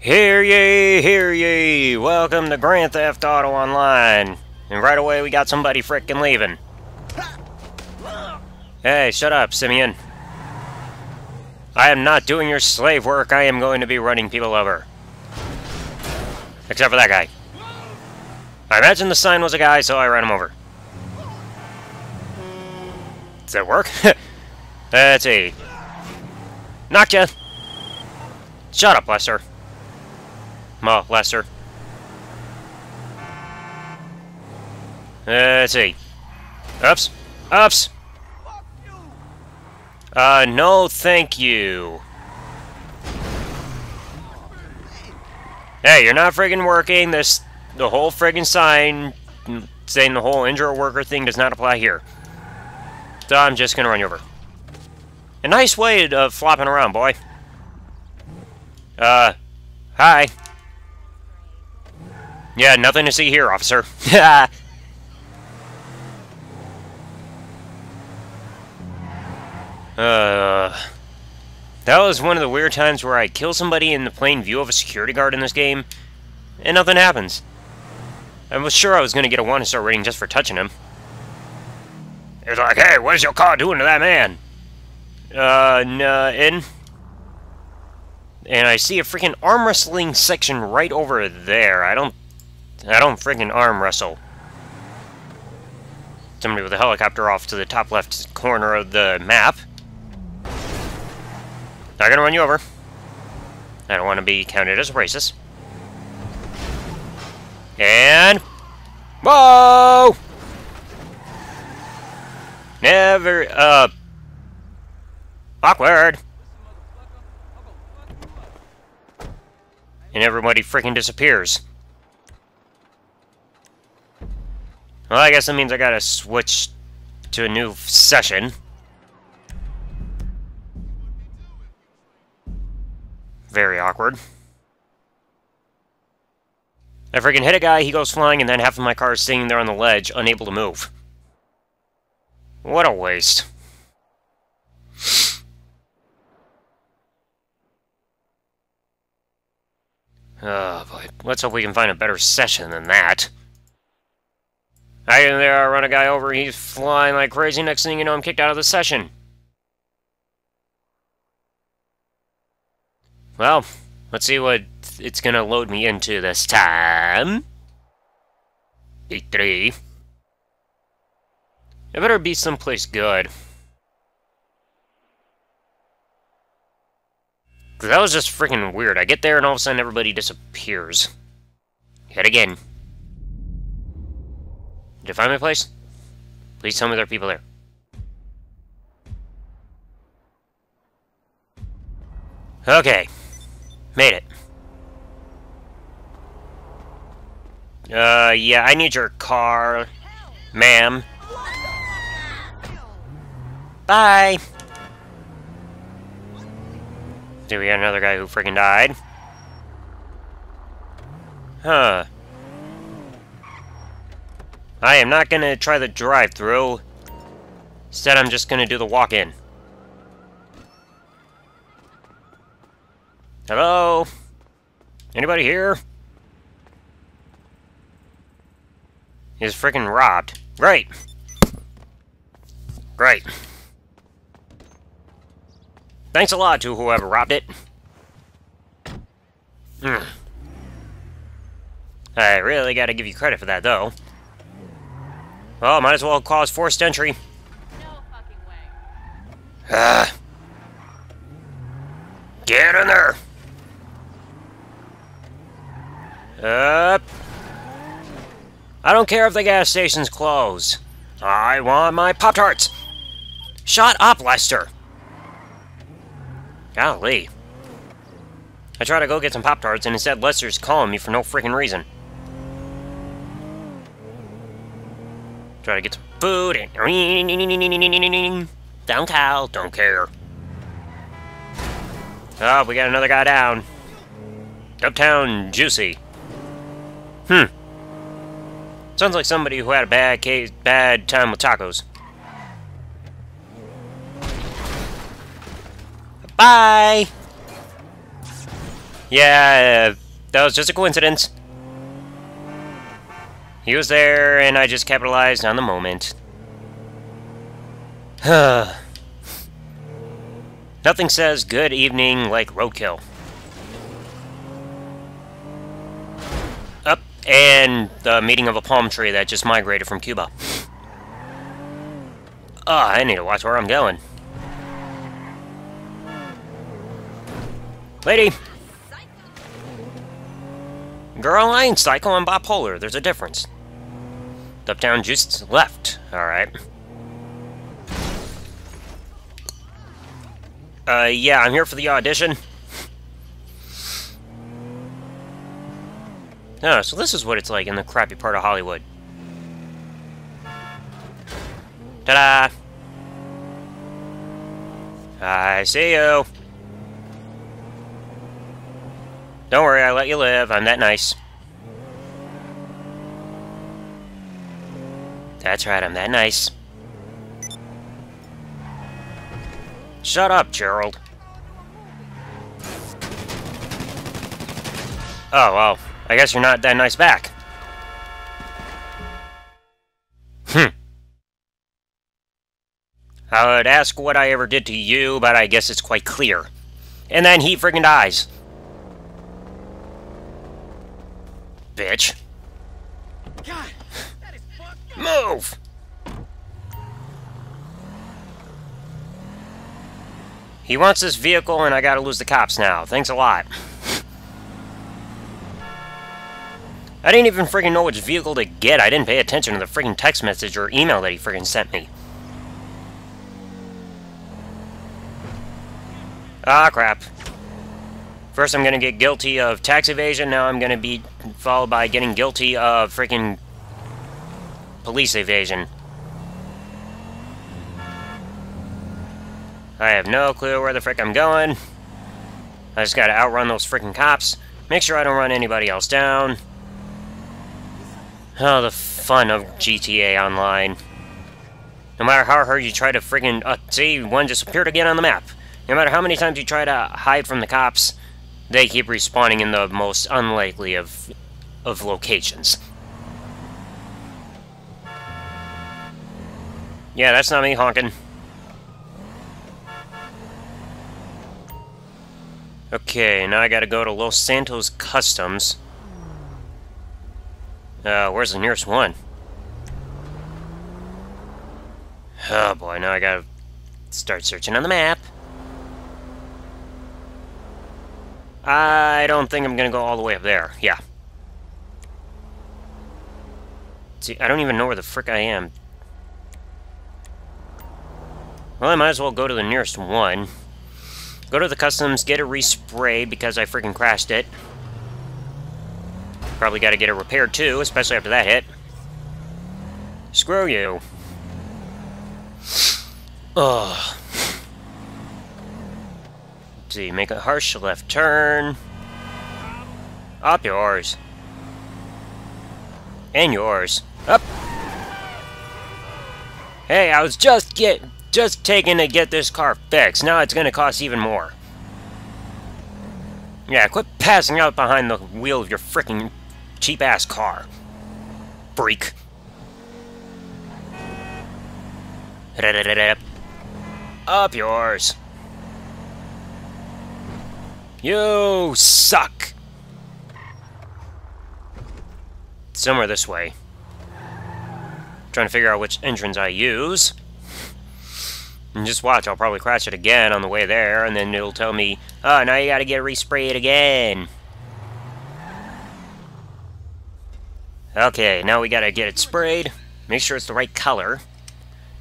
Hear ye! Welcome to Grand Theft Auto Online. And right away we got somebody frickin' leaving. Hey, shut up, Simeon. I am not doing your slave work, I am going to be running people over. Except for that guy. I imagine the sign was a guy, so I ran him over. Does that work? Let's see. Knocked ya! Shut up, Lester. Lester. Let's see. Oops. Oops! No thank you. Hey, you're not friggin' working. The whole friggin' sign saying the whole injure worker thing does not apply here. So I'm just gonna run you over. A nice way of flopping around, boy. Hi. Yeah, nothing to see here, officer. That was one of the weird times where I kill somebody in the plain view of a security guard in this game, and nothing happens. I was sure I was going to get a 1-star rating just for touching him. It was like, hey, what is your car doing to that man? Nothing. And I see a freaking arm wrestling section right over there. I don't freaking arm wrestle. Somebody with a helicopter off to the top left corner of the map. Not gonna run you over. I don't want to be counted as a racist. And... whoa! Never, awkward. And everybody freaking disappears. Well, I guess that means I gotta switch to a new session. Very awkward. I freaking hit a guy, he goes flying, and then half of my car is sitting there on the ledge, unable to move. What a waste. Oh boy, let's hope we can find a better session than that. I get in there, I run a guy over, he's flying like crazy, next thing you know I'm kicked out of the session. Well, let's see what it's gonna load me into this time. E3. It better be someplace good. Cause that was just freaking weird. I get there and all of a sudden everybody disappears. Yet again. Did you find my place? Please tell me there are people there. Okay. Made it. Yeah, I need your car, ma'am. Bye! Do we got another guy who freaking died? Huh. I am not gonna try the drive-thru. Instead, I'm just gonna do the walk-in. Hello? Anybody here? He's freaking robbed. Great! Great. Thanks a lot to whoever robbed it. I really gotta give you credit for that, though. Well, might as well cause forced entry. No fucking way. Get in there! Up. I don't care if the gas station's closed. I want my Pop-Tarts! Shut up, Lester! Golly. I try to go get some Pop-Tarts, and instead Lester's calling me for no freaking reason. Try to get some food, and... Down cow, don't care. Oh, we got another guy down. Uptown Juicy. Sounds like somebody who had a bad time with tacos. Bye! Yeah, that was just a coincidence. He was there, and I just capitalized on the moment. Nothing says good evening like roadkill. Up, and the meeting of a palm tree that just migrated from Cuba. I need to watch where I'm going. Lady! Girl, I ain't psycho, I'm bipolar. There's a difference. Up, down, just left. Alright. Yeah, I'm here for the audition. Oh, so this is what it's like in the crappy part of Hollywood. Ta-da! I see you. Don't worry, I let you live. I'm that nice. That's right, I'm that nice. Shut up, Gerald. Oh, well, I guess you're not that nice back. I would ask what I ever did to you, but I guess it's quite clear. And then he friggin' dies. Bitch. God, that is fucked up. Move! He wants this vehicle, and I gotta lose the cops now. Thanks a lot. I didn't even friggin' know which vehicle to get. I didn't pay attention to the friggin' text message or email that he friggin' sent me. Ah, crap. First I'm gonna get guilty of tax evasion, now I'm gonna be followed by getting guilty of freaking police evasion. I have no clue where the frick I'm going. I just gotta outrun those freaking cops. Make sure I don't run anybody else down. Oh, the fun of GTA Online. No matter how hard you try to friggin' see, one just appeared again on the map. No matter how many times you try to hide from the cops, they keep respawning in the most unlikely of locations. Yeah, that's not me honking. Okay, now I gotta go to Los Santos Customs. Where's the nearest one? Oh boy, now I gotta start searching on the map. I don't think I'm gonna go all the way up there. Yeah. See, I don't even know where the frick I am. Well, I might as well go to the nearest one. Go to the customs, get a respray because I freaking crashed it. Probably gotta get it repaired too, especially after that hit. Screw you. Ugh. Let's see, make a harsh left turn. Up yours. And yours. Up. Hey, I was just taking to get this car fixed. Now it's gonna cost even more. Yeah, quit passing out behind the wheel of your frickin' cheap-ass car. Freak. Up yours. You suck. Somewhere this way. Trying to figure out which entrance I use. And just watch, I'll probably crash it again on the way there, and then it'll tell me, oh, now you gotta get resprayed again. Okay, now we gotta get it sprayed. Make sure it's the right color.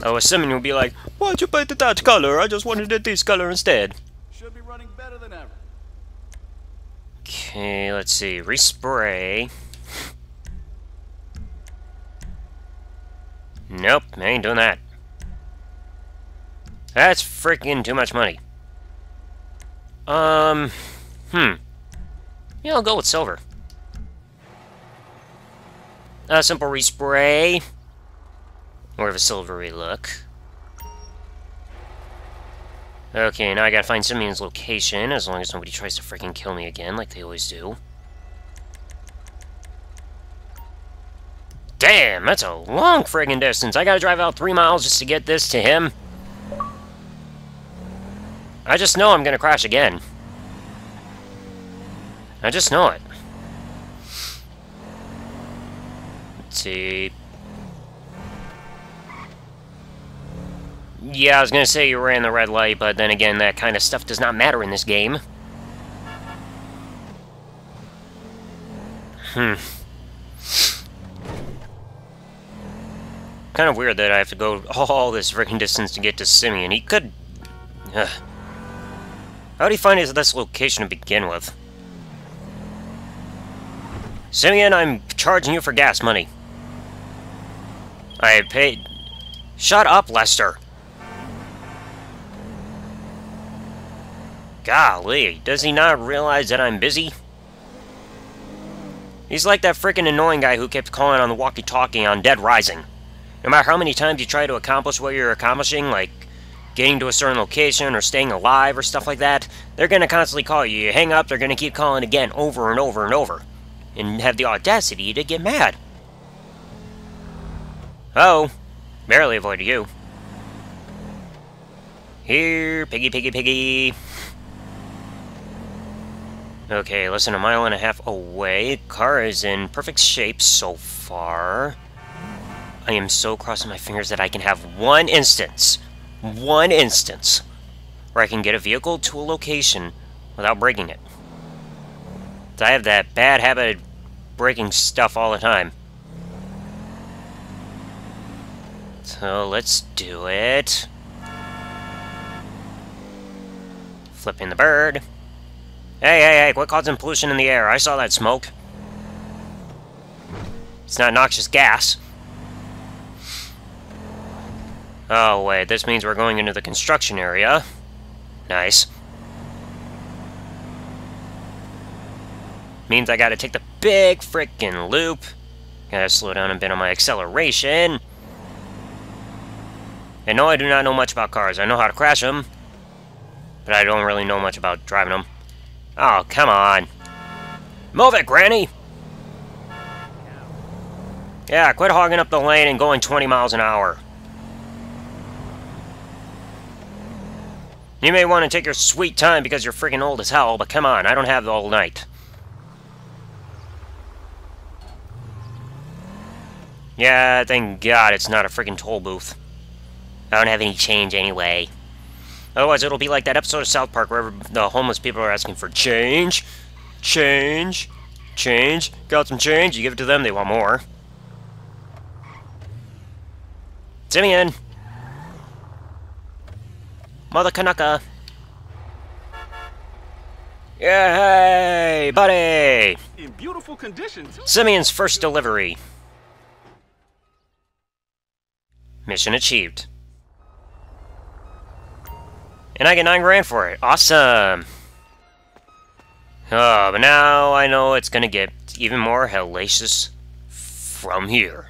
Oh, assuming you'll be like, why'd you paint it that color? I just wanted it this color instead. Should be running better than ever. Okay, let's see. Respray. Nope, I ain't doing that. That's freaking too much money. Yeah, I'll go with silver. A simple respray. More of a silvery look. Okay, now I gotta find Simeon's location, as long as nobody tries to freaking kill me again, like they always do. Damn, that's a long friggin' distance. I gotta drive out 3 miles just to get this to him. I just know I'm gonna crash again. I just know it. Let's see. Yeah, I was gonna say you ran the red light, but then again, that kind of stuff does not matter in this game. Kind of weird that I have to go all this freaking distance to get to Simeon. He could... How'd he find this location to begin with? Simeon, I'm charging you for gas money. I paid... Shut up, Lester! Golly, does he not realize that I'm busy? He's like that frickin' annoying guy who kept calling on the walkie-talkie on Dead Rising. No matter how many times you try to accomplish what you're accomplishing, like getting to a certain location or staying alive or stuff like that, they're gonna constantly call you. You hang up, they're gonna keep calling again over and over and over. And have the audacity to get mad. Oh, barely avoided you. Here, piggy, piggy, piggy. Okay, less than 1.5 miles away. Car is in perfect shape so far. I am so crossing my fingers that I can have one instance where I can get a vehicle to a location without breaking it. I have that bad habit of breaking stuff all the time. So let's do it. Flipping the bird. Hey, quit causing pollution in the air. I saw that smoke. It's not noxious gas. Oh, wait, this means we're going into the construction area. Nice. Means I gotta take the big frickin' loop. Gotta slow down a bit on my acceleration. And no, I do not know much about cars. I know how to crash them, but I don't really know much about driving them. Oh, come on. Move it, Granny! Yeah, quit hogging up the lane and going 20 miles an hour. You may want to take your sweet time because you're freaking old as hell, but come on, I don't have all night. Yeah, thank God it's not a freaking toll booth. I don't have any change anyway. Otherwise, it'll be like that episode of South Park where the homeless people are asking for change. Change. Change. Got some change? You give it to them, they want more. Simeon! Mother Kanaka! Yeah, hey, buddy! In beautiful condition, too. Simeon's first delivery. Mission achieved. And I get 9 grand for it. Awesome! Oh, but now I know it's gonna get even more hellacious from here.